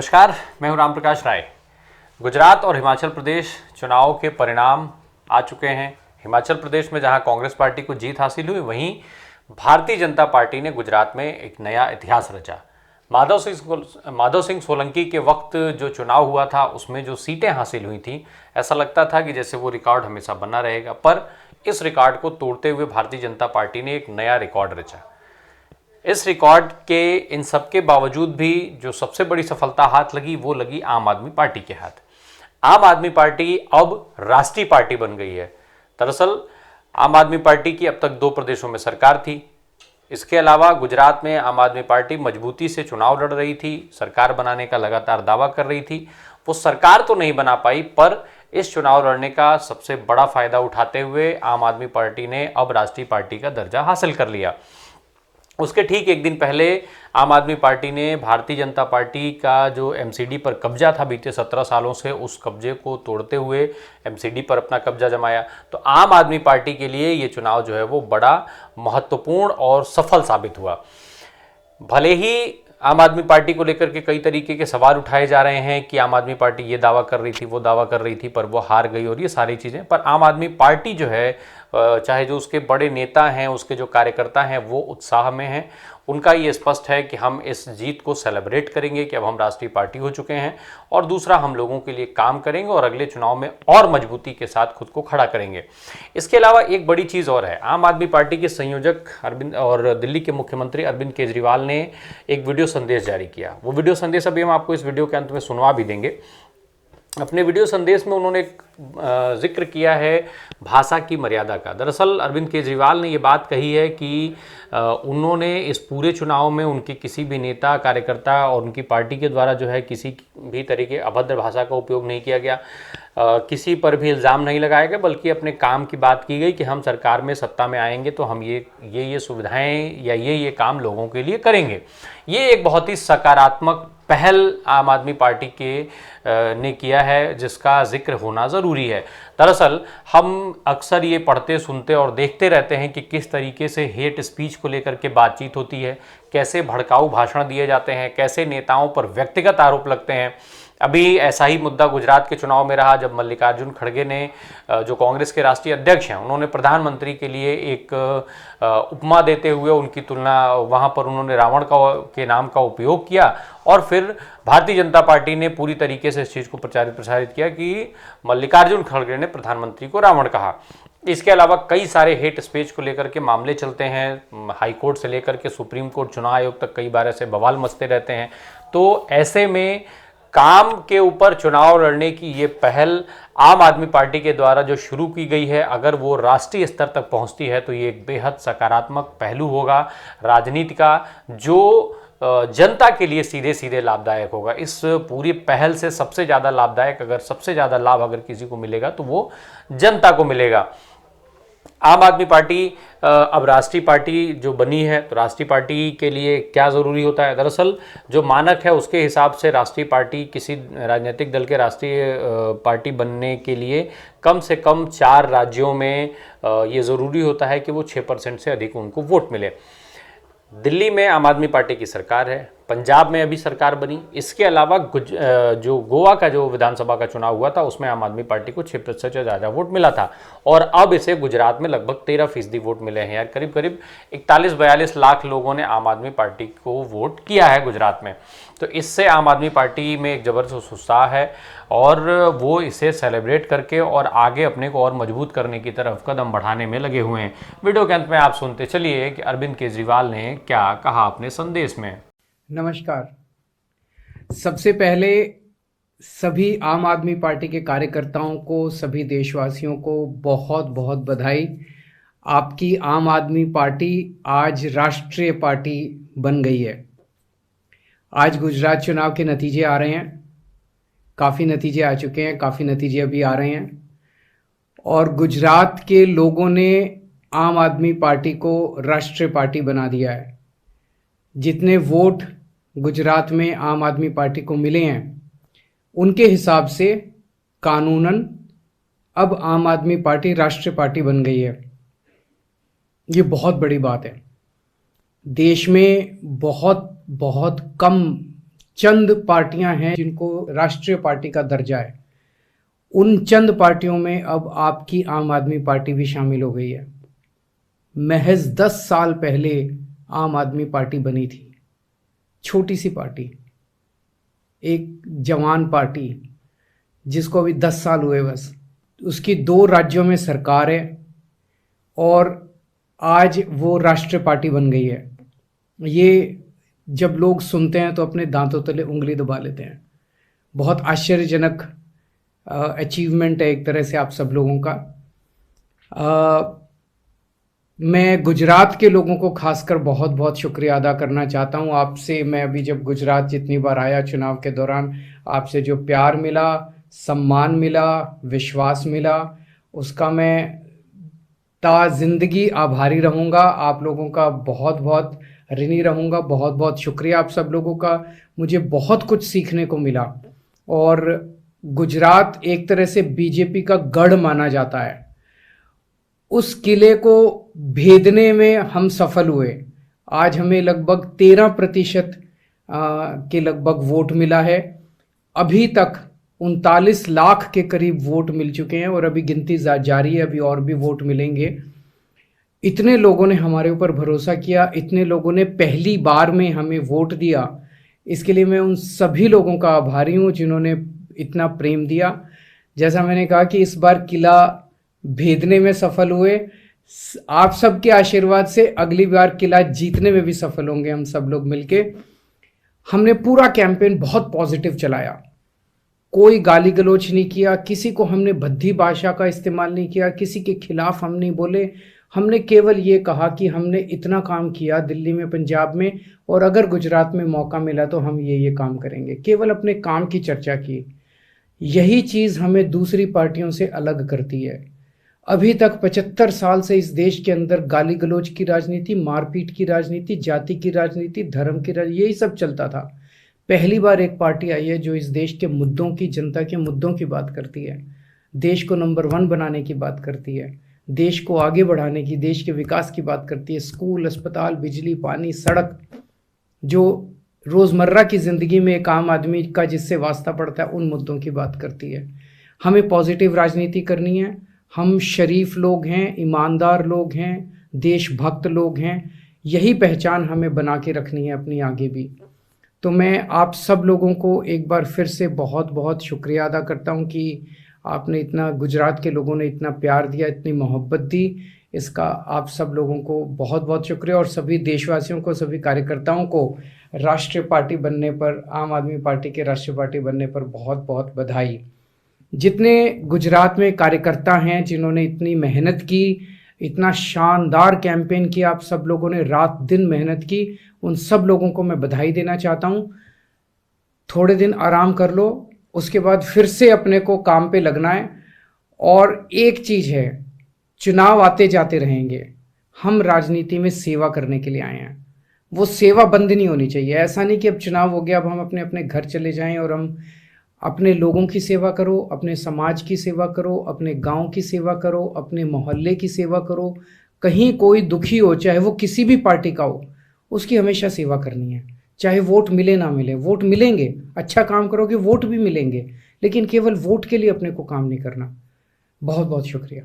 नमस्कार, मैं हूं राम प्रकाश राय। गुजरात और हिमाचल प्रदेश चुनाव के परिणाम आ चुके हैं। हिमाचल प्रदेश में जहां कांग्रेस पार्टी को जीत हासिल हुई, वहीं भारतीय जनता पार्टी ने गुजरात में एक नया इतिहास रचा। माधव सिंह सोलंकी के वक्त जो चुनाव हुआ था, उसमें जो सीटें हासिल हुई थी, ऐसा लगता था कि जैसे वो रिकॉर्ड हमेशा बना रहेगा। पर इस रिकॉर्ड को तोड़ते हुए भारतीय जनता पार्टी ने एक नया रिकॉर्ड रचा। इस रिकॉर्ड के इन सब के बावजूद भी जो सबसे बड़ी सफलता हाथ लगी, वो लगी आम आदमी पार्टी के हाथ। आम आदमी पार्टी अब राष्ट्रीय पार्टी बन गई है। दरअसल आम आदमी पार्टी की अब तक 2 प्रदेशों में सरकार थी। इसके अलावा गुजरात में आम आदमी पार्टी मजबूती से चुनाव लड़ रही थी, सरकार बनाने का लगातार दावा कर रही थी। वो सरकार तो नहीं बना पाई, पर इस चुनाव लड़ने का सबसे बड़ा फायदा उठाते हुए आम आदमी पार्टी ने अब राष्ट्रीय पार्टी का दर्जा हासिल कर लिया। उसके ठीक एक दिन पहले आम आदमी पार्टी ने भारतीय जनता पार्टी का जो एमसीडी पर कब्जा था बीते 17 सालों से, उस कब्जे को तोड़ते हुए एमसीडी पर अपना कब्जा जमाया। तो आम आदमी पार्टी के लिए ये चुनाव जो है वो बड़ा महत्वपूर्ण और सफल साबित हुआ। भले ही आम आदमी पार्टी को लेकर के कई तरीके के सवाल उठाए जा रहे हैं कि आम आदमी पार्टी ये दावा कर रही थी, वो दावा कर रही थी, पर वो हार गई और ये सारी चीज़ें। पर आम आदमी पार्टी जो है, चाहे जो उसके बड़े नेता हैं, उसके जो कार्यकर्ता हैं, वो उत्साह में हैं। उनका ये स्पष्ट है कि हम इस जीत को सेलिब्रेट करेंगे कि अब हम राष्ट्रीय पार्टी हो चुके हैं, और दूसरा, हम लोगों के लिए काम करेंगे और अगले चुनाव में और मजबूती के साथ खुद को खड़ा करेंगे। इसके अलावा एक बड़ी चीज़ और है। आम आदमी पार्टी के संयोजक अरविंद और दिल्ली के मुख्यमंत्री अरविंद केजरीवाल ने एक वीडियो संदेश जारी किया। वो वीडियो संदेश अभी हम आपको इस वीडियो के अंत में सुनवा भी देंगे। अपने वीडियो संदेश में उन्होंने जिक्र किया है भाषा की मर्यादा का। दरअसल अरविंद केजरीवाल ने ये बात कही है कि उन्होंने इस पूरे चुनाव में उनके किसी भी नेता, कार्यकर्ता और उनकी पार्टी के द्वारा जो है किसी भी तरीके अभद्र भाषा का उपयोग नहीं किया गया, किसी पर भी इल्ज़ाम नहीं लगाया गया, बल्कि अपने काम की बात की गई कि हम सरकार में सत्ता में आएंगे तो हम ये सुविधाएं या ये काम लोगों के लिए करेंगे। ये एक बहुत ही सकारात्मक पहल आम आदमी पार्टी ने किया है, जिसका जिक्र होना ज़रूरी है। दरअसल हम अक्सर ये पढ़ते, सुनते और देखते रहते हैं कि किस तरीके से हेट स्पीच को लेकर के बातचीत होती है, कैसे भड़काऊ भाषण दिए जाते हैं, कैसे नेताओं पर व्यक्तिगत आरोप लगते हैं। अभी ऐसा ही मुद्दा गुजरात के चुनाव में रहा, जब मल्लिकार्जुन खड़गे ने, जो कांग्रेस के राष्ट्रीय अध्यक्ष हैं, उन्होंने प्रधानमंत्री के लिए एक उपमा देते हुए उनकी तुलना, वहां पर उन्होंने रावण के नाम का उपयोग किया, और फिर भारतीय जनता पार्टी ने पूरी तरीके से इस चीज़ को प्रसारित किया कि मल्लिकार्जुन खड़गे ने प्रधानमंत्री को रावण कहा। इसके अलावा कई सारे हेट स्पीच को लेकर के मामले चलते हैं, हाई कोर्ट से लेकर के सुप्रीम कोर्ट, चुनाव आयोग तक कई बार ऐसे बवाल मचते रहते हैं। तो ऐसे में काम के ऊपर चुनाव लड़ने की ये पहल आम आदमी पार्टी के द्वारा जो शुरू की गई है, अगर वो राष्ट्रीय स्तर तक पहुंचती है तो ये एक बेहद सकारात्मक पहलू होगा राजनीति का, जो जनता के लिए सीधे सीधे लाभदायक होगा। इस पूरी पहल से सबसे ज़्यादा लाभदायक, अगर सबसे ज़्यादा लाभ अगर किसी को मिलेगा तो वो जनता को मिलेगा। आम आदमी पार्टी अब राष्ट्रीय पार्टी जो बनी है, तो राष्ट्रीय पार्टी के लिए क्या ज़रूरी होता है? दरअसल जो मानक है उसके हिसाब से राष्ट्रीय पार्टी, किसी राजनीतिक दल के राष्ट्रीय पार्टी बनने के लिए कम से कम 4 राज्यों में ये ज़रूरी होता है कि वो 6% से अधिक उनको वोट मिले। दिल्ली में आम आदमी पार्टी की सरकार है, पंजाब में अभी सरकार बनी। इसके अलावा जो गोवा का जो विधानसभा का चुनाव हुआ था, उसमें आम आदमी पार्टी को 6% से ज़्यादा वोट मिला था, और अब इसे गुजरात में लगभग 13% वोट मिले हैं। यार करीब करीब 41-42 लाख लोगों ने आम आदमी पार्टी को वोट किया है गुजरात में। तो इससे आम आदमी पार्टी में एक ज़बरदस्त उत्साह है, और वो इसे सेलिब्रेट करके और आगे अपने को और मजबूत करने की तरफ कदम बढ़ाने में लगे हुए हैं। वीडियो के अंत में आप सुनते चलिए कि अरविंद केजरीवाल ने क्या कहा अपने संदेश में। नमस्कार। सबसे पहले सभी आम आदमी पार्टी के कार्यकर्ताओं को, सभी देशवासियों को बहुत बहुत बधाई। आपकी आम आदमी पार्टी आज राष्ट्रीय पार्टी बन गई है। आज गुजरात चुनाव के नतीजे आ रहे हैं, काफ़ी नतीजे आ चुके हैं, काफ़ी नतीजे अभी आ रहे हैं, और गुजरात के लोगों ने आम आदमी पार्टी को राष्ट्रीय पार्टी बना दिया है। जितने वोट गुजरात में आम आदमी पार्टी को मिले हैं, उनके हिसाब से कानूनन अब आम आदमी पार्टी राष्ट्रीय पार्टी बन गई है। ये बहुत बड़ी बात है। देश में बहुत बहुत कम चंद पार्टियां हैं जिनको राष्ट्रीय पार्टी का दर्जा है। उन चंद पार्टियों में अब आपकी आम आदमी पार्टी भी शामिल हो गई है। महज 10 साल पहले आम आदमी पार्टी बनी थी, छोटी सी पार्टी, एक जवान पार्टी जिसको अभी 10 साल हुए बस। उसकी 2 राज्यों में सरकार है और आज वो राष्ट्रीय पार्टी बन गई है। ये जब लोग सुनते हैं तो अपने दांतों तले उंगली दबा लेते हैं। बहुत आश्चर्यजनक अचीवमेंट है एक तरह से आप सब लोगों का। मैं गुजरात के लोगों को खासकर बहुत बहुत शुक्रिया अदा करना चाहता हूँ आपसे। मैं अभी जब गुजरात जितनी बार आया चुनाव के दौरान, आपसे जो प्यार मिला, सम्मान मिला, विश्वास मिला, उसका मैं ता जिंदगी आभारी रहूँगा। आप लोगों का बहुत बहुत ऋणी रहूँगा। बहुत बहुत शुक्रिया आप सब लोगों का। मुझे बहुत कुछ सीखने को मिला। और गुजरात एक तरह से बीजेपी का गढ़ माना जाता है। उस किले को भेदने में हम सफल हुए। आज हमें लगभग 13% के लगभग वोट मिला है। अभी तक 39 लाख के करीब वोट मिल चुके हैं और अभी गिनती जारी है, अभी और भी वोट मिलेंगे। इतने लोगों ने हमारे ऊपर भरोसा किया, इतने लोगों ने पहली बार में हमें वोट दिया। इसके लिए मैं उन सभी लोगों का आभारी हूँ जिन्होंने इतना प्रेम दिया। जैसा मैंने कहा कि इस बार किला भेदने में सफल हुए। आप सबके आशीर्वाद से अगली बार किला जीतने में भी सफल होंगे हम सब लोग मिलके। हमने पूरा कैंपेन बहुत पॉजिटिव चलाया, कोई गाली गलौज नहीं किया, किसी को हमने भद्दी भाषा का इस्तेमाल नहीं किया, किसी के खिलाफ हम नहीं बोले। हमने केवल ये कहा कि हमने इतना काम किया दिल्ली में, पंजाब में, और अगर गुजरात में मौका मिला तो हम ये काम करेंगे। केवल अपने काम की चर्चा की। यही चीज़ हमें दूसरी पार्टियों से अलग करती है। अभी तक 75 साल से इस देश के अंदर गाली गलौज की राजनीति, मारपीट की राजनीति, जाति की राजनीति, धर्म की राजनीति, यही सब चलता था। पहली बार एक पार्टी आई है जो इस देश के मुद्दों की, जनता के मुद्दों की बात करती है, देश को नंबर 1 बनाने की बात करती है, देश को आगे बढ़ाने की, देश के विकास की बात करती है। स्कूल, अस्पताल, बिजली, पानी, सड़क, जो रोज़मर्रा की ज़िंदगी में एक आम आदमी का जिससे वास्ता पड़ता है, उन मुद्दों की बात करती है। हमें पॉजिटिव राजनीति करनी है। हम शरीफ लोग हैं, ईमानदार लोग हैं, देशभक्त लोग हैं। यही पहचान हमें बना के रखनी है अपनी आगे भी। तो मैं आप सब लोगों को एक बार फिर से बहुत बहुत शुक्रिया अदा करता हूं कि आपने इतना, गुजरात के लोगों ने इतना प्यार दिया, इतनी मोहब्बत दी। इसका आप सब लोगों को बहुत बहुत शुक्रिया। और सभी देशवासियों को, सभी कार्यकर्ताओं को राष्ट्रीय पार्टी बनने पर, आम आदमी पार्टी के राष्ट्रीय पार्टी बनने पर बहुत बहुत बधाई। जितने गुजरात में कार्यकर्ता हैं जिन्होंने इतनी मेहनत की, इतना शानदार कैंपेन किया, आप सब लोगों ने रात दिन मेहनत की, उन सब लोगों को मैं बधाई देना चाहता हूँ। थोड़े दिन आराम कर लो, उसके बाद फिर से अपने को काम पे लगना है। और एक चीज़ है, चुनाव आते जाते रहेंगे। हम राजनीति में सेवा करने के लिए आए हैं। वो सेवा बंद नहीं होनी चाहिए। ऐसा नहीं कि अब चुनाव हो गया, अब हम अपने अपने घर चले जाएं और हम अपने लोगों की सेवा करो, अपने समाज की सेवा करो, अपने गांव की सेवा करो, अपने मोहल्ले की सेवा करो। कहीं कोई दुखी हो, चाहे वो किसी भी पार्टी का हो, उसकी हमेशा सेवा करनी है। चाहे वोट मिले ना मिले, वोट मिलेंगे, अच्छा काम करोगे वोट भी मिलेंगे, लेकिन केवल वोट के लिए अपने को काम नहीं करना। बहुत बहुत शुक्रिया।